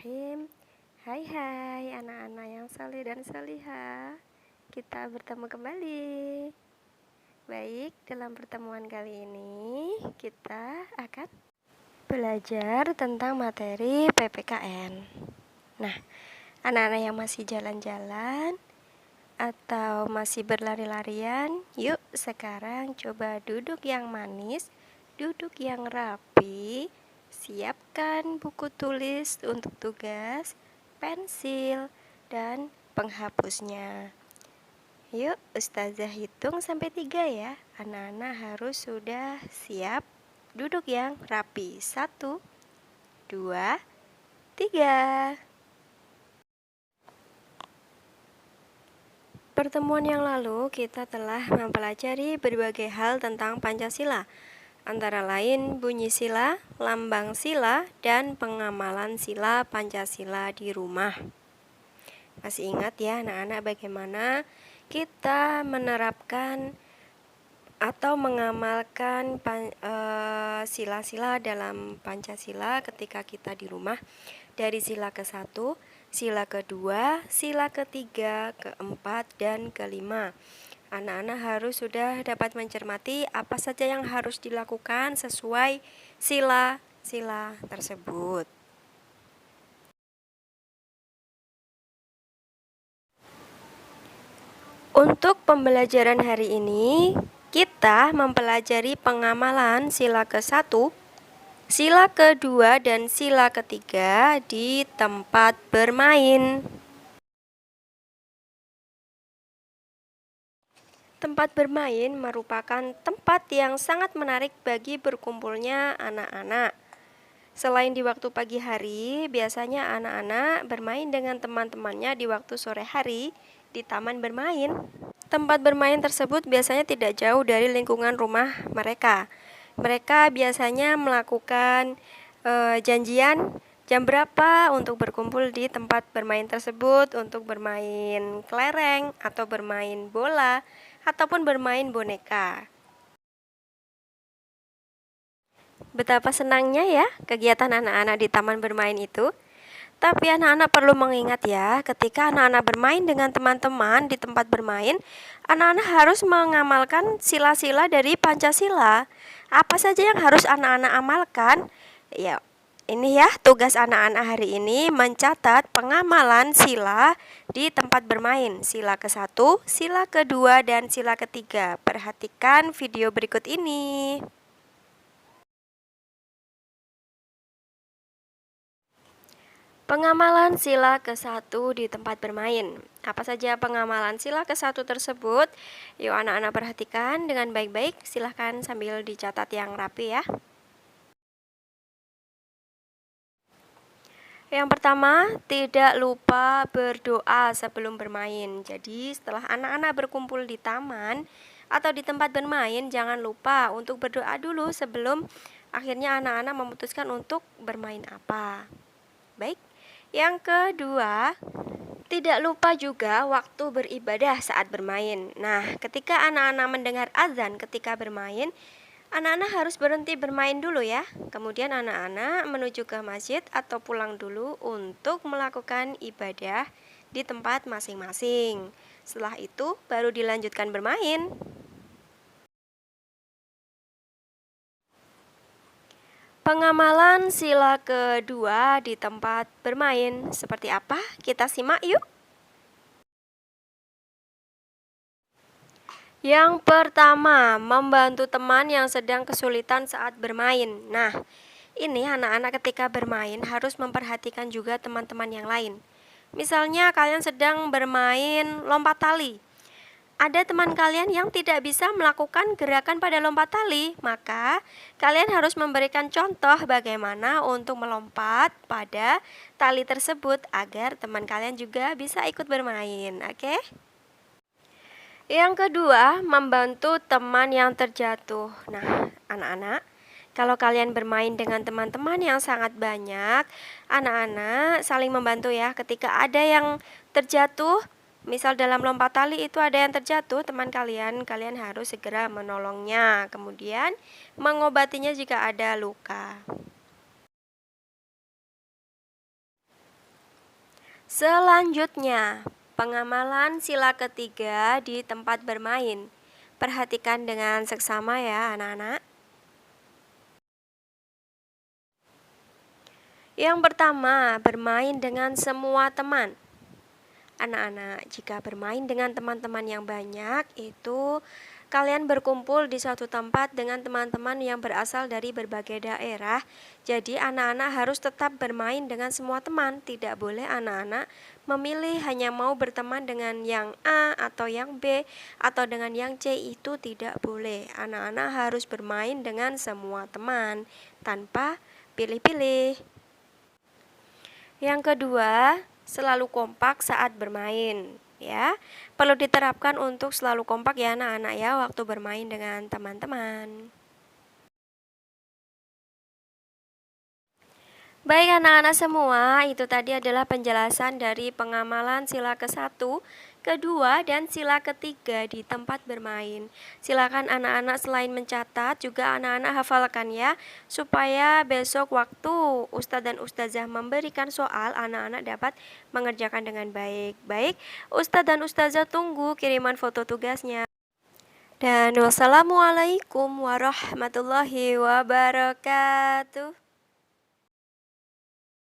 Bismillahirrahmanirrahim. Hai anak-anak yang saleh dan salihah. Kita bertemu kembali. Baik, dalam pertemuan kali ini kita akan belajar tentang materi PPKN. Nah, anak-anak yang masih jalan-jalan atau masih berlari-larian, yuk sekarang coba duduk yang manis, duduk yang rapi. Siapkan buku tulis untuk tugas, pensil, dan penghapusnya. Yuk, Ustazah hitung sampai 3 ya. Anak-anak harus sudah siap duduk yang rapi. 1, 2, 3. Pertemuan yang lalu kita telah mempelajari berbagai hal tentang Pancasila, antara lain bunyi sila, lambang sila, dan pengamalan sila Pancasila di rumah. Masih ingat ya anak-anak bagaimana kita menerapkan atau mengamalkan sila-sila dalam Pancasila ketika kita di rumah, dari sila ke-1, sila ke-2, sila ke-3, ke-4, dan ke-5. Anak-anak harus sudah dapat mencermati apa saja yang harus dilakukan sesuai sila-sila tersebut. Untuk pembelajaran hari ini, kita mempelajari pengamalan sila ke-1, sila ke-2, dan sila ke-3 di tempat bermain. Tempat bermain merupakan tempat yang sangat menarik bagi berkumpulnya anak-anak. Selain di waktu pagi hari, biasanya anak-anak bermain dengan teman-temannya di waktu sore hari di taman bermain. Tempat bermain tersebut biasanya tidak jauh dari lingkungan rumah mereka. Mereka biasanya melakukan janjian jam berapa untuk berkumpul di tempat bermain tersebut untuk bermain kelereng atau bermain bola ataupun bermain boneka. Betapa senangnya ya kegiatan anak-anak di taman bermain itu. Tapi anak-anak perlu mengingat ya, ketika anak-anak bermain dengan teman-teman di tempat bermain, anak-anak harus mengamalkan sila-sila dari Pancasila. Apa saja yang harus anak-anak amalkan? Ya, ini ya tugas anak-anak hari ini, mencatat pengamalan sila di tempat bermain. Sila ke-1, sila ke-2, dan sila ke-3. Perhatikan video berikut ini. Pengamalan sila ke-1 di tempat bermain. Apa saja pengamalan sila ke-1 tersebut? Yuk anak-anak perhatikan dengan baik-baik. Silahkan sambil dicatat yang rapi ya. Yang pertama, tidak lupa berdoa sebelum bermain. Jadi setelah anak-anak berkumpul di taman atau di tempat bermain, jangan lupa untuk berdoa dulu sebelum akhirnya anak-anak memutuskan untuk bermain apa. Baik, yang kedua, tidak lupa juga waktu beribadah saat bermain. Nah, ketika anak-anak mendengar azan ketika bermain, anak-anak harus berhenti bermain dulu ya. Kemudian anak-anak menuju ke masjid atau pulang dulu untuk melakukan ibadah di tempat masing-masing. Setelah itu baru dilanjutkan bermain. Pengamalan sila kedua di tempat bermain seperti apa? Kita simak yuk. Yang pertama, membantu teman yang sedang kesulitan saat bermain. Nah, ini anak-anak ketika bermain harus memperhatikan juga teman-teman yang lain. Misalnya kalian sedang bermain lompat tali. Ada teman kalian yang tidak bisa melakukan gerakan pada lompat tali, maka kalian harus memberikan contoh bagaimana untuk melompat pada tali tersebut agar teman kalian juga bisa ikut bermain, oke? Yang kedua, membantu teman yang terjatuh. Nah, anak-anak, kalau kalian bermain dengan teman-teman yang sangat banyak, anak-anak saling membantu ya. Ketika ada yang terjatuh, misal dalam lompat tali itu ada yang terjatuh, teman kalian harus segera menolongnya. Kemudian mengobatinya jika ada luka. Selanjutnya, pengamalan sila ketiga di tempat bermain. Perhatikan dengan seksama ya anak-anak. Yang pertama, bermain dengan semua teman. Anak-anak, jika bermain dengan teman-teman yang banyak, itu kalian berkumpul di suatu tempat dengan teman-teman yang berasal dari berbagai daerah. Jadi anak-anak harus tetap bermain dengan semua teman. Tidak boleh anak-anak memilih hanya mau berteman dengan yang A atau yang B atau dengan yang C, itu tidak boleh. Anak-anak harus bermain dengan semua teman tanpa pilih-pilih. Yang kedua, selalu kompak saat bermain ya. Perlu diterapkan untuk selalu kompak ya anak-anak ya waktu bermain dengan teman-teman. Baik anak-anak semua, itu tadi adalah penjelasan dari pengamalan sila ke-1, kedua, dan sila ketiga di tempat bermain. Silakan anak-anak selain mencatat, juga anak-anak hafalkan ya, supaya besok waktu Ustadz dan Ustazah memberikan soal, anak-anak dapat mengerjakan dengan baik. Baik, Ustadz dan Ustazah tunggu kiriman foto tugasnya. Dan wassalamualaikum warahmatullahi wabarakatuh.